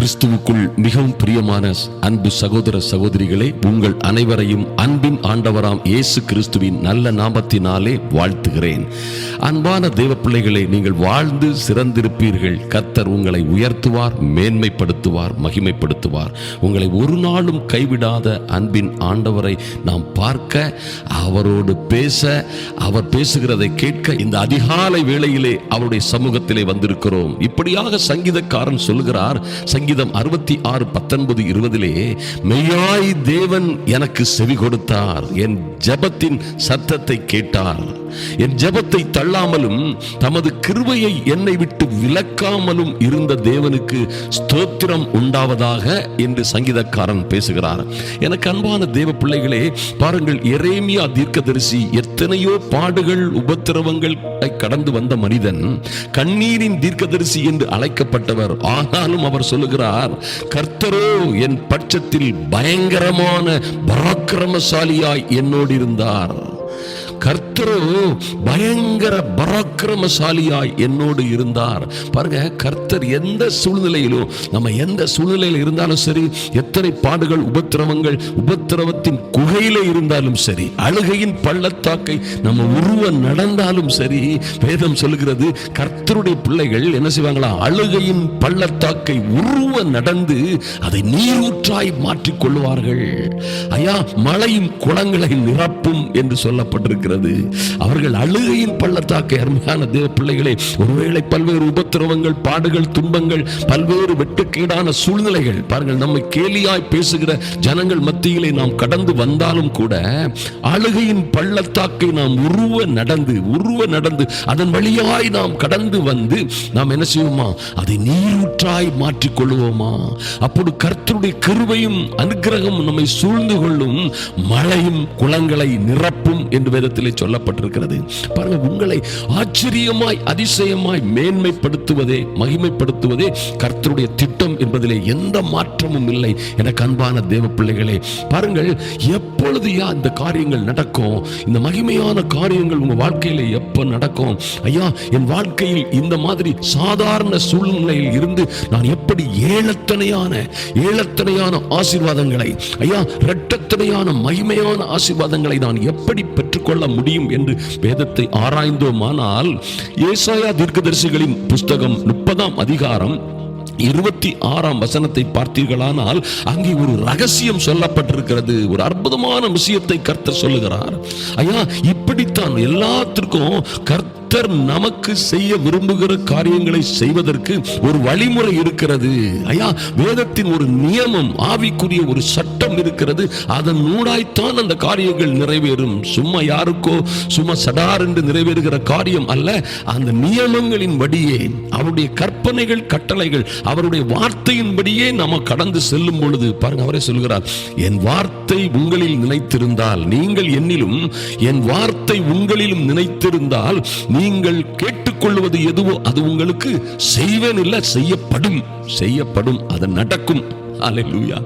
கிறிஸ்துவுக்குள் மிகவும் பிரியமான அன்பு சகோதர சகோதரிகளே, உங்கள் அனைவரையும் அன்பின் ஆண்டவராம் இயேசு கிறிஸ்துவின் நல்ல நாமத்தினாலே வாழ்த்துகிறேன். அன்பான தேவ பிள்ளைகளே, நீங்கள் வாழ்ந்து சிறந்திருப்பீர்கள். கர்த்தர் உங்களை உயர்த்துவார், மேன்மைப்படுத்துவார், மகிமைப்படுத்துவார். உங்களை ஒரு நாளும் கைவிடாத அன்பின் ஆண்டவரை நாம் பார்க்க, அவரோடு பேச, அவர் பேசுகிறதை கேட்க இந்த அதிகாலை வேளையிலே அவருடைய சமூகத்திலே வந்திருக்கிறோம். இப்படியாக சங்கீதக்காரன் சொல்லுகிறார், சங்கீதம் 66:19-20, மெய்யாய் தேவன் எனக்கு செவி கொடுத்தார், என் ஜெபத்தின் சத்தத்தை கேட்டார். என் ஜெபத்தை தள்ளாமலும் தமது கிருபையை என்னை விட்டு விலக்காமலும் இருந்த தேவனுக்கு ஸ்தோத்திரம் உண்டாவதாக என்று சங்கீதக்காரன் பேசுகிறார். எனக்கு அன்பான தேவ பிள்ளைகளே, பாருங்கள், எரேமியா தீர்க்கதரிசி எத்தனையோ பாடுகள் உபத்திரவங்கள் கடந்து வந்த மனிதன், கண்ணீரின் தீர்க்கதரிசி என்று அழைக்கப்பட்டவர். ஆனாலும் அவர் சொல்லுகிறார், கர்த்தரோ என் பட்சத்தில் பயங்கரமான பராக்கிரமசாலியாய் என்னோடு இருந்தார். கர்த்தரோ பயங்கர பராக்கிரமசாலியாய் என்னோடு இருந்தார். பாருங்க, கர்த்தர் எந்த சூழ்நிலையிலும், நம்ம எந்த சூழ்நிலையில் இருந்தாலும் சரி, எத்தனை பாடுகள் உபத்திரவங்கள், உபத்திரவத்தின் குகையிலே இருந்தாலும் சரி, அழுகையின் பள்ளத்தாக்கை நம்ம உருவ நடந்தாலும் சரி, வேதம் சொல்லுகிறது, கர்த்தருடைய பிள்ளைகள் என்ன செய்வாங்களா, அழுகையின் பள்ளத்தாக்கை உருவ நடந்து அதை நீரூற்றாய் மாற்றிக் கொள்வார்கள். ஐயா, மழையும் குளங்களை நிரப்பும் என்று சொல்லப்பட்டிருக்கிறது. அவர்கள் அழுகையின் பள்ளத்தாக்கை, அருமையான தேவ பிள்ளைகளே, ஒருவேளை பல்வேறு உபத்திரவங்கள், பாடுகள், துன்பங்கள், பல்வேறு வெட்டுக்கேடான சூழ்நிலைகள், பாருங்கள், நம்மை கேலியாய் பேசுகிற ஜனங்கள் மத்தியிலே நாம் கடந்து வந்தாலும் கூட, அழுகையின் பள்ளத்தாக்கை நாம் உருவ நடந்து அதன் வழியாய் நாம் கடந்து வந்து நாம் என்ன செய்வோமா, அதை நீரூற்றாய் மாற்றிக் கொள்வோமா. அப்போது கர்த்தருடைய கிருபையும் அனுக்கிரகம் நம்மை சூழ்ந்து கொள்ளும், மழையும் குளங்களை நிரப்பும் என்று வேதத்தில் சொல்லப்பட்டிருக்கிறது. பாருங்க, உங்களை ஆச்சரியமாய், அதிசயமாய் மேன்மைப்படுத்துவதே, மகிமைப்படுத்துவதே கர்த்தருடைய திட்டம் என்பதிலே எந்த மாற்றமும் இல்லை. எனக்கு அன்பான தேவ பிள்ளைகளே, பாருங்கள், எப்பொழுது இந்த காரியங்கள் நடக்கும், இந்த மகிமையான காரியங்கள் உங்க வாழ்க்கையில எப்ப நடக்கும்? ஐயா, என் வாழ்க்கையில் இந்த மாதிரி சாதாரண சூழ்நிலையில் இருந்து நான் எப்படி ஏழத்தனையான ஆசீர்வாதங்களை, ஐயா, இரட்டத்தனையான மகிமையான ஆசீர்வாதங்களை நான் எப்படி பெற்றுக்கொள்ள முடியும் என்று வேதத்தை ஆராய்ந்தோமானால், ஏசாயா தீர்க்கதரிசிகளின் புஸ்தகம் 30ஆம் அதிகாரம் 26ஆம் வசனத்தை பார்த்தீர்களானால், அங்கே ஒரு ரகசியம் சொல்லப்பட்டிருக்கிறது. ஒரு அற்புதமான விஷயத்தை கர்த்தர் சொல்லுகிறார். ஐயா, இப்படித்தான் எல்லாத்திற்கும் கர்த்தர் நமக்கு செய்ய விரும்புகிற காரியங்களை செய்வதற்கு ஒரு வழிமுறை இருக்கிறது. ஐயா, வேதத்தின் ஒரு நியமம், ஆவிக்குரிய ஒரு சட்டம் இருக்கிறது. அதன் ஊடாய்த்தான் அந்த காரியங்கள் நிறைவேறும். சும்மா யாருக்கோ சும்மா சடார் என்று நிறைவேறுகிற காரியம் அல்ல. அந்த நியமங்களின் படியே, அவருடைய கற்பனைகள், கட்டளைகள், அவருடைய வார்த்தையின்படியே நம்ம கடந்து செல்லும் பொழுது, பாருங்க, அவரே சொல்கிறார், என் வார்த்தை உங்களில் நினைத்திருந்தால், நீங்கள் என்னிலும் என் வார்த்தை உங்களிலும் நினைத்திருந்தால், நீங்கள் கேட்டுக்கொள்வது எதுவோ அது உங்களுக்கு செய்வேன் இல்ல, செய்யப்படும், அது நடக்கும். அல்லேலூயா.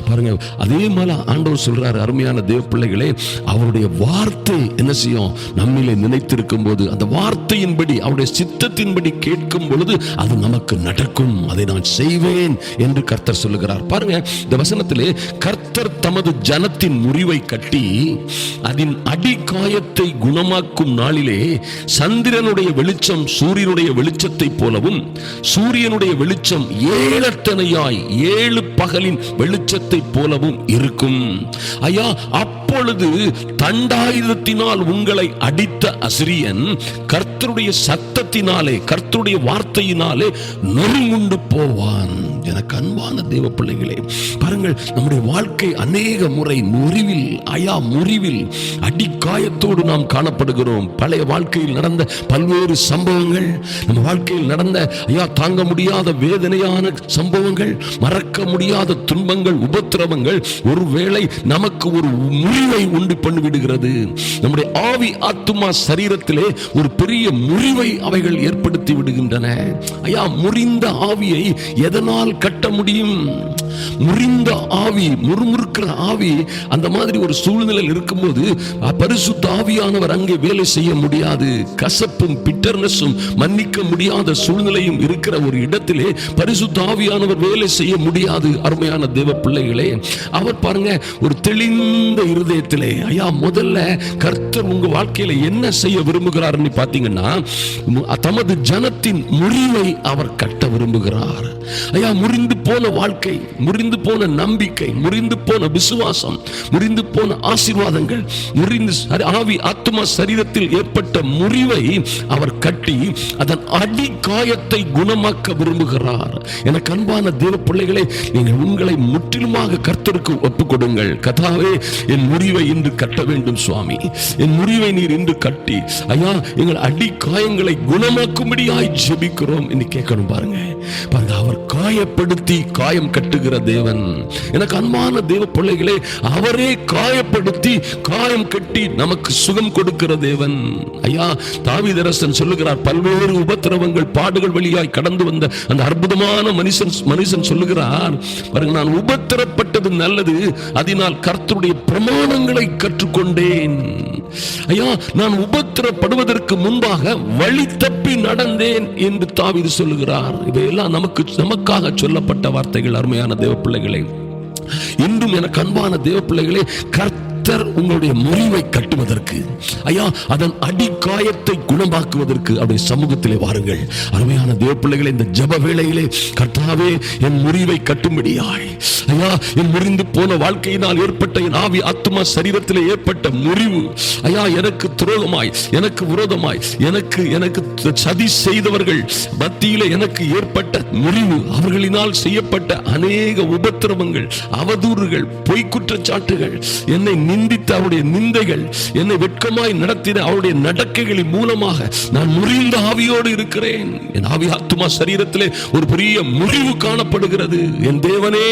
பாருங்க, அதே மாதிரி ஆண்டவர் சொல்றாரு, அருமையான தேவ பிள்ளைகளே, அவருடைய வார்த்தை என்ன செய்யும், நம்மிலே நினைத்திருக்கும் போது, அந்த வார்த்தையின்படி, அவருடைய சித்தத்தின்படி கேட்கும் பொழுது அது நமக்கு நடக்கும், அதை நான் செய்வேன் என்று கர்த்தர் சொல்லுகிறார். பாருங்க, இந்த வசனத்திலே கர்த்தர் தமது ஜனத்தின் முறிவை கட்டி அதன் அடிக்காயத்தை குணமாக்கும் நாளிலே சந்திரனுடைய வெளிச்சம் சூரியனுடைய வெளிச்சத்தை போலவும், சூரியனுடைய வெளிச்சம் ஏழத்தனையாய் 7 பகலின் வெளிச்சத்தை போலவும் இருக்கும். ஐயா, அப்பொழுது தண்டாயுதத்தினால் உங்களை அடித்த அசிரியன் கர்த்தருடைய சத்தத்தினாலே, கர்த்தருடைய வார்த்தையினாலே நொறுங்குண்டு போவான். எனக்கு அன்பான தேவ பிள்ளைகளே, பாருங்கள், நம்முடைய வாழ்க்கை அநேக முறை முறிவில் அடிக்காயத்தோடு நாம் காணப்படுகிறோம். பழைய வாழ்க்கையில் நடந்த பல்வேறு சம்பவங்கள், நம்ம வாழ்க்கையில் நடந்த தாங்க முடியாத வேதனையான சம்பவங்கள், மறக்க முடியாத துன்பங்கள், உபத்திரவங்கள் ஒருவேளை நமக்கு ஒரு முறிவை உண்டு பண்ணிவிடுகிறது. நம்முடைய ஆவி, ஆத்துமா, சரீரத்திலே ஒரு பெரிய முறிவை அவைகள் ஏற்படுத்தி விடுகின்றன. முறிந்த ஆவியை எதனால் கட்ட முடியும்? முறிந்த ஆவி, முறுமுறுக்கிற ஆவி, அந்த மாதிரி ஒரு சூழ்நிலையில் இருக்கும்போது பரிசுத்த ஆவியானவர் அங்கே வேலை செய்ய முடியாது. கசப்பும் பிட்டர்னஸும் மன்னிக்க முடியாத சூழ்நிலையும் இருக்கிற ஒரு இடத்திலே பரிசுத்த ஆவியானவர் வேலை செய்ய முடியாது. அருமையான தேவ பிள்ளைகளே, அவர் பாருங்க, ஒரு தெளிந்த இருதயத்திலே, ஐயா முதல்ல கர்த்தர் உங்க வாழ்க்கையில என்ன செய்ய விரும்புகிறார்னு பாத்தீங்கன்னா, தமது ஜனத்தின் முறிவை அவர் கட்ட விரும்புகிறார். ஐயா, முறிந்து போன வாழ்க்கை, முறிந்து போன நம்பிக்கை, முறிந்து போன விசுவாசம், முறிந்து போன ஆசீர்வாதங்கள், முறிந்து ஆவி ஆத்மா சரீரத்தில் ஏற்பட்ட முறிவை அவர் கட்டி அதன் அடி காயத்தை குணமாக்க விரும்புகிறார். எனக்கு அன்பான தேவ பிள்ளைகளே, நீங்கள் உங்களை முற்றிலுமாக கர்த்தருக்கு ஒப்புக் கொடுங்கள். கர்த்தாவே, என் முறிவை இன்று கட்ட வேண்டும் சுவாமி, என் முறிவை நீர் இன்று கட்டி ஐயா எங்கள் அடி காயங்களை குணமாக்கும்படியாய் ஜெபிக்கிறோம் என்று கேட்கணும். பாருங்க பாருங்க, அவர் காயப்படுத்தி காயம் கட்டுகிற தேவன். எனக்கு அன்பான தேவ பிள்ளைகளே, அவரே காயப்படுத்தி காயம் கட்டி நமக்கு சுகம் கொடுக்கிற தேவன். ஐயா, தாவீதரசன் சொல்லுகிறார், பல்வேறு உபத்திரவங்கள் பாடுகள் வழியாய் கடந்து வந்த அந்த அற்புதமான மனுஷன் சொல்லுகிறார், பாருங்க, நான் உபத்திரப்பட்டது நல்லது, அதனால் கர்த்தருடைய பிரமாணங்களை கற்றுக்கொண்டேன். ஐயா, நான் உபத்திரப்படுவதற்கு முன்பாக வழி தப்பி நடந்தேன் என்று தாவீது சொல்லுகிறார். இவையெல்லாம் நமக்காக சொல்லப்பட்ட வார்த்தைகள். அருமையான தேவ பிள்ளைகளே, இன்றும் எனக்கு அன்பான தேவ பிள்ளைகளே, கர்த்தர் உங்களுடைய முறிவை கட்டுவதற்கு, ஐயா அதன் அடி காயத்தை குணமாக்குவதற்கு அவருடைய சமூகத்திலே வாருங்கள். அருமையான தேவ பிள்ளைகளே, இந்த ஜெப வேளையிலே, கர்த்தாவே என் முறிவை கட்டும்படியாய், ஐயா என் முறிந்து போன வாழ்க்கையினால் ஏற்பட்ட என் ஆவி ஆத்மா சரீரத்திலே ஏற்பட்ட முறிவு, ஐயா எனக்கு துரோகமாய், எனக்கு விரோதமாய், எனக்கு சதி செய்தவர்கள் மத்தியிலே எனக்கு ஏற்பட்ட முறிவு, அவர்களினால் செய்யப்பட்ட அநேக உபத்திரவங்கள், அவதூறுகள், பொய் குற்றச்சாட்டுகள், என்னை நிந்தித்த அவருடைய நிந்தைகள், என்னை வெட்கமாய் நடத்தின அவருடைய நடக்கைகளின் மூலமாக நான் முறிந்த ஆவியோடு இருக்கிறேன். என் ஆவி ஆத்துமா சரீரத்திலே ஒரு பெரிய முறிவு காணப்படுகிறது. என் தேவனே,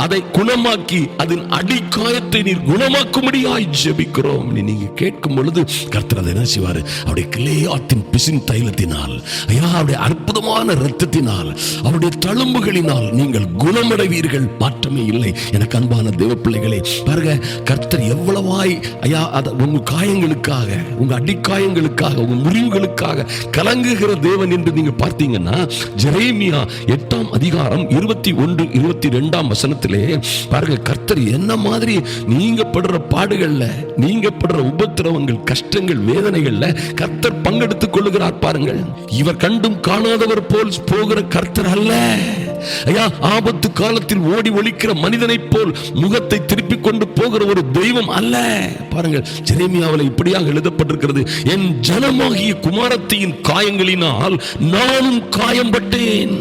அதை குணமாக்கி அதன் அடிக்காயத்தை நீர் குணமாக்கும்படியாய் ஜெபிக்கிறோம். நீங்க கேட்கும் பொழுது கர்த்தர் அதை என்ன செய்வார்? அவருடைய கிலேயாத்தின் பிசின் தைலத்தினால், ஐயா அவருடைய அற்புதமான இரத்தத்தினால், அவருடைய தழும்புகளினால் நீங்கள் குணமடைவீர்கள். மாற்றமே இல்லை. எனக்கு அன்பான தேவ பிள்ளைகளே, பாருங்க, கர்த்தர் எவ்வளவாய் ஐயா உங்க காயங்களுக்காக, உங்க அடிக்காயங்களுக்காக, உங்க முறிவுகளுக்காக கலங்குகிற தேவன் என்று நீங்க பார்த்தீங்கன்னா, ஜெரேமியா 8ஆம் அதிகாரம் 21, 22ஆம் வசனத்திலே பாருங்க, கர்த்தர் என்ன மாதிரி நீங்க படுற பாடுகள்ல, நீங்க படுற உபத்திரவங்கள், கஷ்டங்கள், வேதனைகள்ல கர்த்தர் பங்கெடுத்துக் கொள்ளுகிறார். பாருங்கள், இவர் கண்டும் காணாதவர் போல் போகிற கர்த்தர் அல்ல. ஐயா, ஆபத்து காலத்தில் ஓடி ஒளிக்கிற மனிதனை போல் முகத்தை திருப்பி கொண்டு போகிற ஒரு தெய்வம் அல்ல. பாருங்கள், ஜெரேமியாவில் இப்படியாக எழுதப்பட்டிருக்கிறது, என் ஜனமாகிய குமாரத்தியின் காயங்களினால் நானும் காயம்பட்டேன்.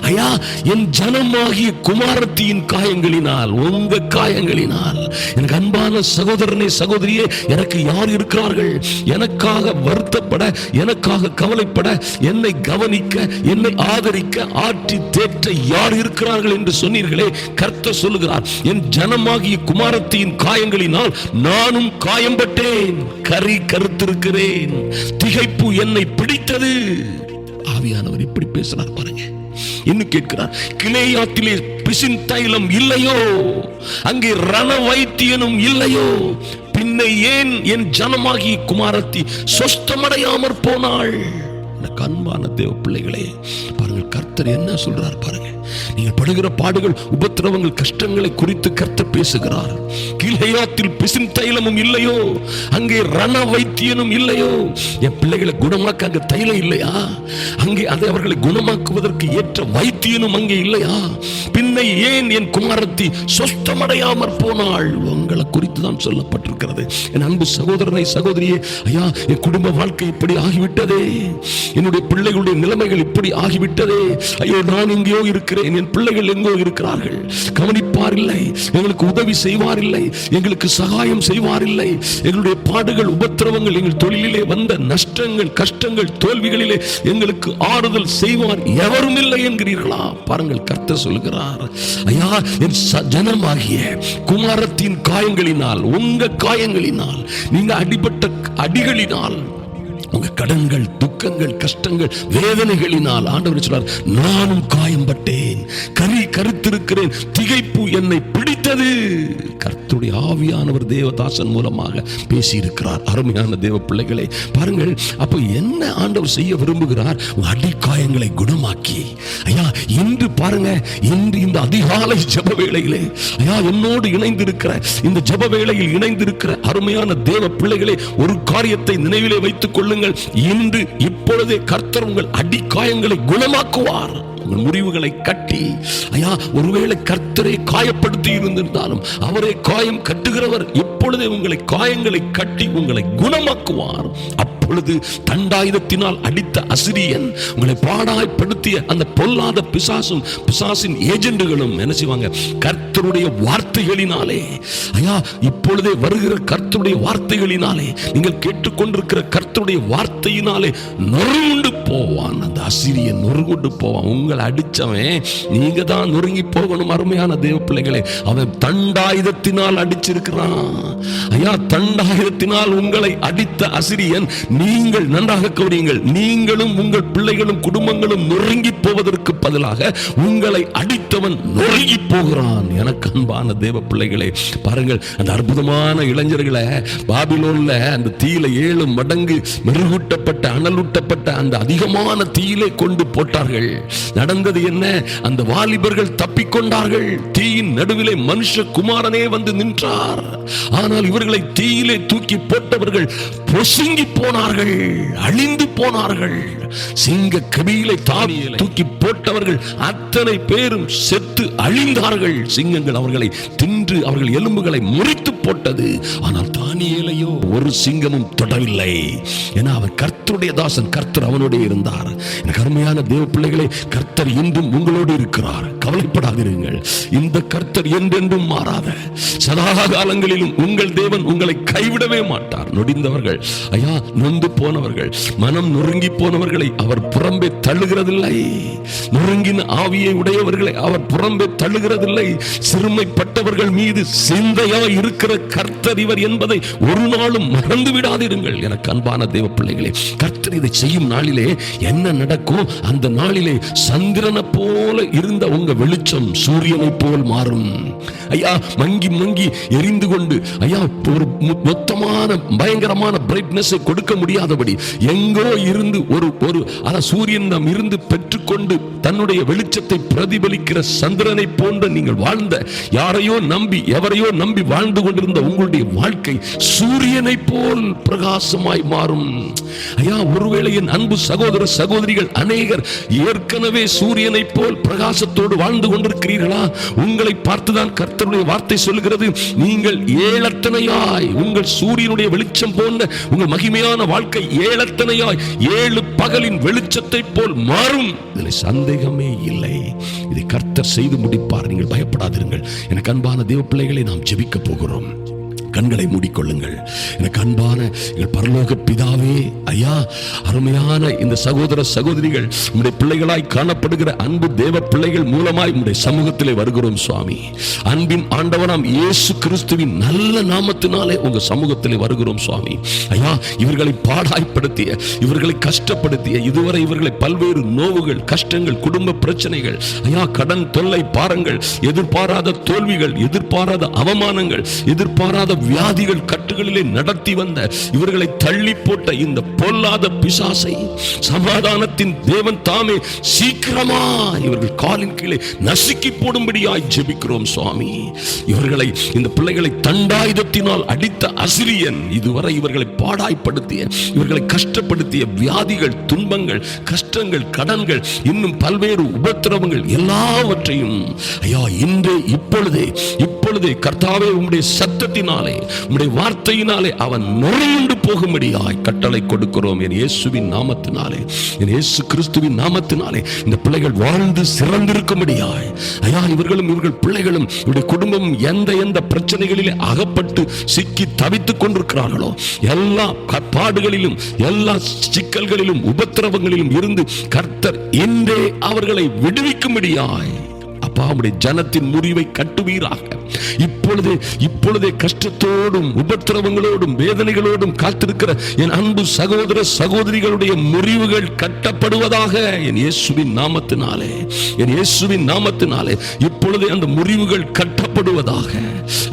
ஐயா, என் ஜனமாகிய குமாரத்தியின் காயங்களினால், உங்க காயங்களினால். எனக்கு அன்பான சகோதரனே, சகோதரியே, எனக்கு யார் இருக்கிறார்கள் எனக்காக வருத்தப்பட, எனக்காக கவலைப்பட, என்னை கவனிக்க, என்னை ஆதரிக்க, ஆற்றி தேற்ற யார் இருக்கிறார்கள் என்று சொன்னீர்களே? கர்த்தர் சொல்லுகிறார், என் ஜனமாகிய குமாரத்தியின் காயங்களினால் நானும் காயம்பட்டேன், கருத்திருக்கிறேன், திகைப்பு என்னை பிடித்தது. ஆவியானவர் இப்படி பேசுறார். பாருங்க, இன்னும் கேட்கிறார், கிலேயாத்திலே பிசின் தைலம் இல்லையோ, அங்கே ரண வைத்தியனும் இல்லையோ, பின்ன ஏன் என் ஜனமாகி குமாரத்தி சொஸ்தமடையாமற் போனாள்? அன்பான தேவ பிள்ளைகளே, பாருங்கள், கர்த்தர் என்ன சொல்றார் பாருங்க. நீங்கள் படுகிற பாடுகள், உபத்திரவங்கள், கஷ்டங்களை குறித்து கர்த்தர் பேசுகிறார். கிலேயாத்தில் பிசின் தைலமும் இல்லையோ, அங்கே ரண வைத்தியனும் இல்லையோ. என் பிள்ளைகளை குணமாக்க அங்கே தைலம் இல்லையா? அங்கே அதை அவர்களை குணமாக்குவதற்கு ஏற்ற வைத்தியனும் அங்கே இல்லையா? பின்னை ஏன் என் குமாரத்தி சொஸ்தமடையாமற் போனாள்? உங்களை குறித்து தான் சொல்லப்பட்டிருக்கிறது. என் அன்பு சகோதரனை, சகோதரியே, ஐயா என் குடும்ப வாழ்க்கை இப்படி ஆகிவிட்டதே, என்னுடைய பிள்ளைகளுடைய நிலைமைகள் இப்படி ஆகிவிட்டதே, ஐயோ நான் எங்கேயோ இருக்கிறேன், என் பிள்ளைகள் எங்கோ இருக்கிறார்கள், கவனிப்பார் இல்லை, எங்களுக்கு உதவி செய்வார் இல்லை, எங்களுக்கு சகாயம் செய்வார் இல்லை, எங்களுடைய பாடுகள், உபத்திரவங்கள், எங்கள் தொழிலிலே வந்த நஷ்டங்கள், கஷ்டங்கள், தோல்விகளிலே எங்களுக்கு ஆறுதல் செய்வார் எவரும் இல்லை என்கிறீர்களா? பாருங்கள், கர்த்தர் சொல்கிறார், ஐயா என் ஜனமாகிய குமாரத்தின் காயங்களினால், உங்க காயங்களினால், நீங்க அடிபட்ட அடிகளினால், உங்க கடன்கள், துக்கங்கள், கஷ்டங்கள், வேதனைகளினால் ஆண்டவர் சொல்றார், நானும் காயம்பட்டேன், கருத்திருக்கிறேன், திகைப்பு என்னை பிடித்தது. கர்த்தருடைய ஆவியானவர் தேவதாசன் மூலமாக பேசியிருக்கிறார். அருமையான தேவ பிள்ளைகளே, பாருங்கள், அப்ப என்ன ஆண்டவர் செய்ய விரும்புகிறார்? அடிக்காயங்களை குணமாக்கி, ஐயா இன்று பாருங்க, இன்று இந்த அதிகாலை ஜெப வேளையிலே, ஐயா என்னோடு இணைந்திருக்கிற, இந்த ஜெப வேளையில் இணைந்திருக்கிற அருமையான தேவ பிள்ளைகளே, ஒரு காரியத்தை நினைவிலே வைத்துக் கொள்ளுங்கள். இன்று இப்பொழுதே கர்த்தர் உங்கள் அடிக்காயங்களை குணமாக்குவார். உங்கள் முறிவுகளை கட்டி, ஐயா ஒருவேளை கர்த்தரை காயப்படுத்தி இருந்திருந்தாலும் அவரே காயம் கட்டுகிறவர். இப்பொழுதே உங்களை காயங்களை கட்டி உங்களை குணமாக்குவார். அப்பொழுது தண்டாயுதத்தினால் அடித்த அசிரியன், உங்களை பாடாய்ப்படுத்திய அந்த பொல்லாத பிசாசும் பிசாசின் ஏஜெண்டுகளும் என்ன செய்வாங்க? கர்த்தருடைய வார்த்தைகளினாலே, ஐயா இப்பொழுதே வருகிற கர்த்தருடைய வார்த்தைகளினாலே, நீங்கள் கேட்டுக்கொண்டிருக்கிற கர்த்தருடைய வார்த்தையினாலே நொறுங்குண்டு போவான். அந்த அசிரியன் நொறுங்குண்டு போவான். உங்களை அடிச்சவன் நீங்க தான் நொறுங்கி போகணும். அருமையான தேவ பிள்ளைகளே, அவன் தண்டாயுதத்தினால் அடிச்சிருக்கிறான். ஐயா தண்டாயுதத்தினால் உங்களை அடித்த அசிரியன், நீங்கள் நன்றாக கவனியுங்கள், நீங்களும் உங்கள் பிள்ளைகளும் குடும்பங்களும் நொறுங்கி போவதற்கு பதிலாக உங்களை அடித்தவன் நொறுங்கி போகிறான். எனக்கு அன்பான தேவ பிள்ளைகளே, பாருங்கள், அந்த அற்புதமான இளைஞர்களை பாபிலோன்ல அந்த தீயில 7 மடங்கு மெருகூட்டப்பட்ட அனலூட்டப்பட்ட அந்த அதிகமான தீயிலே கொண்டு போட்டார்கள். நடந்தது என்ன? அந்த வாலிபர்கள் தப்பிக்கொண்டார்கள். தீயின் நடுவிலே மனுஷ குமாரனே வந்து நின்றார். ஆனால் இவர்களை தீயிலே தூக்கி போட்டவர்கள் பொசுங்கி போனார்கள், அழிந்து போனார்கள். சிங்க கபிலை தூக்கி போட்டவர்கள் அத்தனை பேரும் செத்து அழிந்தார்கள். சிங்கங்கள் அவர்களை தின்று அவர்கள் எலும்புகளை முறித்து போட்டது. ஆனால் தானியேலையோ ஒரு சிங்கமும் தொடவில்லை. ஏன்னா அவன் கர்த்தருடைய தாசன், கர்த்தர் அவனோடு இருந்தார். எனக்கு அருமையான தேவ பிள்ளைகளே, கர்த்தர் இன்றும் உங்களோடு இருக்கிறார். கவலைப்படாதீர்கள். இந்த கர்த்தர் என்றென்றும் மாறாத, சதா காலங்களிலும் உங்கள் தேவன் உங்களை கைவிடவே மாட்டார். நொடிந்தவர்கள், ஐயா நொந்து போனவர்கள், மனம் நொறுங்கி போனவர்களை அவர் புறம்பே தள்ளுகிறதில்லை. நொறுங்கின ஆவியை உடையவர்களை அவர் புறம்பே தள்ளுகிறதில்லை. சிறுமைப்பட்டவர்கள் மீது சிந்தையா இருக்கிற கர்த்தர் இவர் என்பதை ஒரு நாளும் மறந்து விடாதீர்கள். எனக்கு அன்பான தேவ பிள்ளைகளே, கர்த்தர் இதை செய்யும் நாளிலே என்ன நடக்கும்? அந்த நாளிலே சந்திரனை போல இருந்த உங்க வெளிச்சம் சூரியனை போல் மாறும். ஐயா மங்கி மங்கி எரிந்து கொண்டு, ஐயா ஒரு மொத்தமான பயங்கரமான பிரைட்னஸை கொடுக்க முடியாதபடி எங்கோ இருந்து ஒரு சூரியன் இருந்து பெற்றுக்கொண்டு தன்னுடைய வெளிச்சத்தை பிரதிபலிக்கிற சந்திரனை போன்ற நீங்கள் வாழ்ந்த, யாரையோ நம்பி எவரையோ நம்பி வாழ்ந்து கொண்டிருந்த உங்களுடைய வாழ்க்கை சூரியனை போல் பிரகாசமாய் மாறும். ஐயா ஒருவேளை என் அன்பு சகோதர சகோதரிகள் அநேகர் ஏற்கனவே சூரியனை போல் பிரகாசத்தோடு வாழ்ந்து கொண்டிருக்கிறீர்களா? உங்களை பார்த்துதான் கர்த்தருடைய வார்த்தை சொல்லுகிறது, நீங்கள் ஏழத்தனையாய், உங்கள் சூரியனுடைய வெளிச்சம் போன்ற உங்கள் மகிமையான வாழ்க்கை ஏழத்தனையாய் 7 பகலின் வெளிச்சத்தை போல் மாறும். இதில் சந்தேகமே இல்லை. இதை கர்த்தர் செய்து முடிப்பார். நீங்கள் பயப்படாதீர்கள். எனக்கு அன்பான தேவ பிள்ளைகளை, நாம் ஜெபிக்க போகிறோம். கண்களை மூடிக்கொள்ளுங்கள். எனக்கு அன்பான எங்கள் பரலோக பிதாவே, ஐயா அருமையான இந்த சகோதர சகோதரிகள் உம்முடைய பிள்ளைகளாய் காணப்படுகிற அன்பு தேவ பிள்ளைகள் மூலமாய் உம்முடைய சமூகத்திலே வருகிறோம் சுவாமி. அன்பின் ஆண்டவராம் இயேசு கிறிஸ்துவின் நல்ல நாமத்தினாலே உங்க சமூகத்திலே வருகிறோம் சுவாமி. ஐயா இவர்களை பாடாய்ப்படுத்திய, இவர்களை கஷ்டப்படுத்திய, இதுவரை இவர்களை பல்வேறு நோவுகள், கஷ்டங்கள், குடும்ப பிரச்சனைகள், ஐயா கடன் தொல்லை பாரங்கள், எதிர்பாராத தோல்விகள், எதிர்பாராத அவமானங்கள், எதிர்பாராத வியாதிகள் கட்டுகளிலே நடத்தி வந்த இவர்களை தள்ளி போட்ட இந்த பொல்லாத பிசாசை சமாதானத்தின் தேவன் தாமே சீக்கிரமா இவர்கள் காலின் கீழே நசுக்கி போடும்படியாய் ஜெபிக்கிறோம் சுவாமி. இவர்களை, இந்த பிள்ளைகளை தண்டாயுதத்தினால் அடித்த அசிரியன், இதுவரை இவர்களை பாடாய்ப்படுத்திய, இவர்களை கஷ்டப்படுத்திய வியாதிகள், துன்பங்கள், கஷ்டங்கள், கடன்கள், இன்னும் பல்வேறு உபத்திரவங்கள் எல்லாவற்றையும் ஐயா இன்றே இப்பொழுதே கர்த்தாவே உம்முடைய சத்தத்தினாலே, உம்முடைய வார்த்தையினாலே அவன் நொறுண்டு போகும்படியாய் கட்டளை கொடுக்கிறோம். என் இயேசுவின் நாமத்தினாலே, என் இயேசு கிறிஸ்துவின் நாமத்தினாலே இந்த பிள்ளைகள் வாழ்ந்து சிறந்திருக்கும்படியாய், ஐயா இவர்களும் இவர்கள் பிள்ளைகளும் இவருடைய குடும்பம் எந்த பிரச்சனைகளிலே அகப்பட்டு சிக்கி தவித்துக் கொண்டிருக்கிறார்களோ, எல்லா பாடுகளிலும், எல்லா சிக்கல்களிலும், உபத்திரவங்களிலும் இருந்து கர்த்தர் இன்றே அவர்களை விடுவிக்கும்படியாய் அப்பா உம்முடைய ஜனத்தின் முறிவை கட்டுவீராக. இப்பொழுதே கஷ்டத்தோடும் உபத்திரவங்களோடும் வேதனைகளோடும் காத்திருக்கிற என் அன்பு சகோதர சகோதரிகளுடைய முறிவுகள் கட்டப்படுவதாக என் இயேசுவின் நாமத்தினாலே, என் இயேசுவின் நாமத்தினாலே இப்பொழுதே அந்த முறிவுகள் கட்டப்படுவதாக.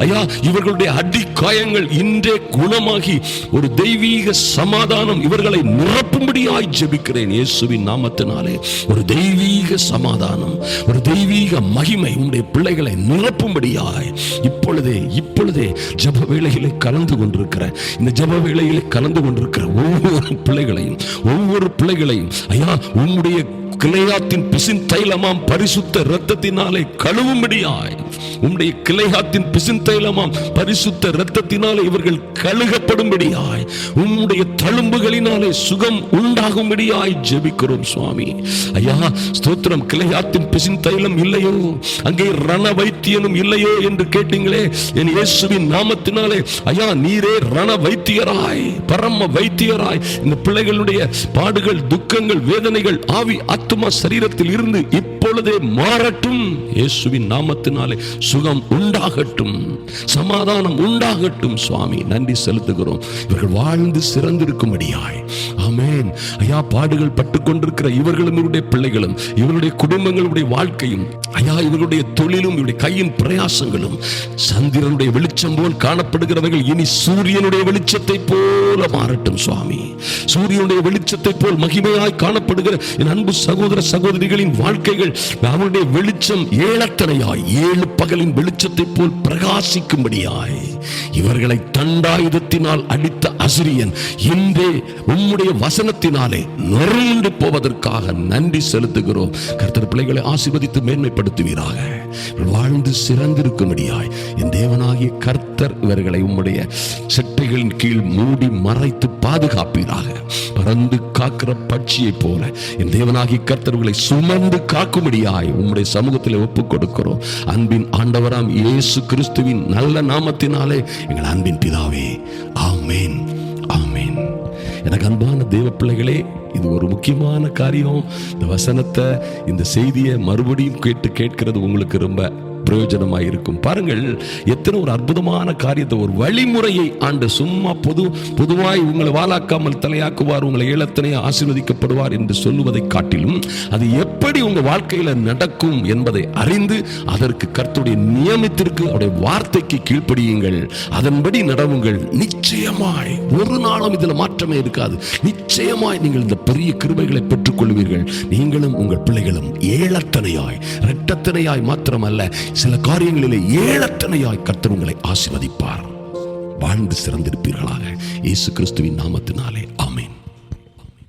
ஐயா, இவர்களுடைய அடிக்காயங்கள் இன்றே குணமாகி ஒரு தெய்வீக சமாதானம் இவர்களை நிரப்பும்படியாய் ஜெபிக்கிறேன் இயேசுவின் நாமத்தினாலே. ஒரு தெய்வீக சமாதானம், ஒரு தெய்வீக மகிமை உம்முடைய பிள்ளைகளை நிரப்பும்படியாய் இப்பொழுதே ஜெப வேளையிலே கலந்து கொண்டிருக்கிற இந்த ஜெப வேளையிலே கலந்து கொண்டிருக்கிற ஒவ்வொரு பிள்ளைகளையும் ஐயா உம்முடைய கிளையாத்தின் பிசின் தைலமாம் பரிசுத்த இரத்தத்தினாலே கழுவும்படியாய், உம்முடைய கிளையாத்தின் பிசின் தைலமாம் பரிசுத்த இரத்தத்தினாலே இவர்கள் கழுகப்படும்படியாய், உம்முடைய தழும்புகளினாலே சுகம் உண்டாகும்படியாய் ஜெபிக்கிறோம் சுவாமி. ஐயா ஸ்தோத்திரம். கிளையாத்தின் பிசின் தைலம் இல்லையோ, அங்கே ரண வைத்தியனும் இல்லையோ என்று கேட்டீங்களே, என் இயேசுவின் நாமத்தினாலே ஐயா நீரே ரண வைத்தியராய், பரம வைத்தியராய் இந்த பிள்ளைகளுடைய பாடுகள், துக்கங்கள், வேதனைகள், ஆவி ஆத்துமா சரீரத்தில் இருந்து இப்பொழுதே மாறட்டும். இயேசுவின் நாமத்தினாலே சுகம் உண்டாகட்டும், சமாதானம் உண்டாகட்டும். சுவாமி நன்றி செலுத்துகிறோம். இவர்கள் வாழ்ந்து சிறந்திருக்கும்படியாய். ஆமென். ஐயா பாடுகள் பட்டுக் கொண்டிருக்கிற இவர்களும் இவருடைய பிள்ளைகளும் இவருடைய குடும்பங்களுடைய வாழ்க்கையும் ஐயா இவர்களுடைய தொழிலும் இவருடைய கையின் பிரயாசங்களும் சந்திரனுடைய வெளிச்சம் போல் காணப்படுகிறவர்கள் இனி சூரியனுடைய வெளிச்சத்தை போல மாறட்டும் சுவாமி. சூரியனுடைய வெளிச்சத்தை போல் மகிமையாய் காணப்படுகிற என் அன்பு சகோதர சகோதரிகளின் வாழ்க்கைகள் அவருடைய வெளிச்சம் ஏழத்தனையாய் 7 பகலின் வெளிச்சத்தை போல் பிரகாசிக்கும்படியாய் இவர்களை தண்டாயுதத்தினால் அடித்த அசிரியன் இன்றே உம்முடைய வசனத்தினாலே நொறுண்டு போவதற்காக நன்றி செலுத்துகிறோம். கர்த்தர் பிள்ளைகளை ஆசீர்வதித்து மேன்மைப்படுத்துவீராக. வாழ்ந்து சிறந்திருக்கும்படியாய் என் தேவனாகிய கர்த்தர் இவர்களை உம்முடைய செட்டைகளின் கீழ் மூடி மறைத்து பாதுகாப்பீராக. பறந்து காக்கிற பட்சியை போல என் தேவனாகிய கர்த்தர்களை சுமந்து காக்கும்படியாய் உம்முடைய சமூகத்தில் ஒப்புக் கொடுக்கிறோம். அன்பின் ஆண்டவராம் இயேசு கிறிஸ்துவின் நல்ல நாமத்தினாலே எங்கள் அன்பின் பிதாவே, ஆமென், ஆமென். எனக்கு அன்பான தேவ பிள்ளைகளே, இது ஒரு முக்கியமான காரியம். இந்த வசனத்தை, இந்த செய்தியை மறுபடியும் கேட்கிறது உங்களுக்கு ரொம்ப பிரயோஜனமாக இருக்கும். பாருங்கள், எத்தனை ஒரு அற்புதமான காரியத்தை, ஒரு வழிமுறையை ஆண்டு சும்மா பொதுவாய் உங்களை வாலாக்காமல் தலையாக்குவார், உங்களை ஏலத்தனையே ஆசீர்வதிக்கப்படுவார் என்று சொல்லுவதை காட்டிலும் அது எப்படி உங்க வாழ்க்கையில நடக்கும் என்பதை அறிந்து அதற்கு கர்த்தருடைய நியமத்திற்கு அவருடைய வார்த்தைக்கு கீழ்ப்படியுங்கள், அதன்படி நடவுங்கள். நிச்சயமாய் ஒரு நாளும் இதுல மாற்றமே இருக்காது. நிச்சயமாய் நீங்கள் இந்த பெரிய கிருபைகளை பெற்றுக் கொள்வீர்கள். நீங்களும் உங்கள் பிள்ளைகளும் ஏலத்தனையாய், இரட்டத்தனையாய் மாத்திரமல்ல, சில காரியங்களிலே ஏலத்தனையாய் கர்த்தர் உங்களை ஆசீர்வதிப்பார். வாழ்ந்து சிறந்திருப்பீர்களாக. இயேசு கிறிஸ்துவின் நாமத்தினாலே.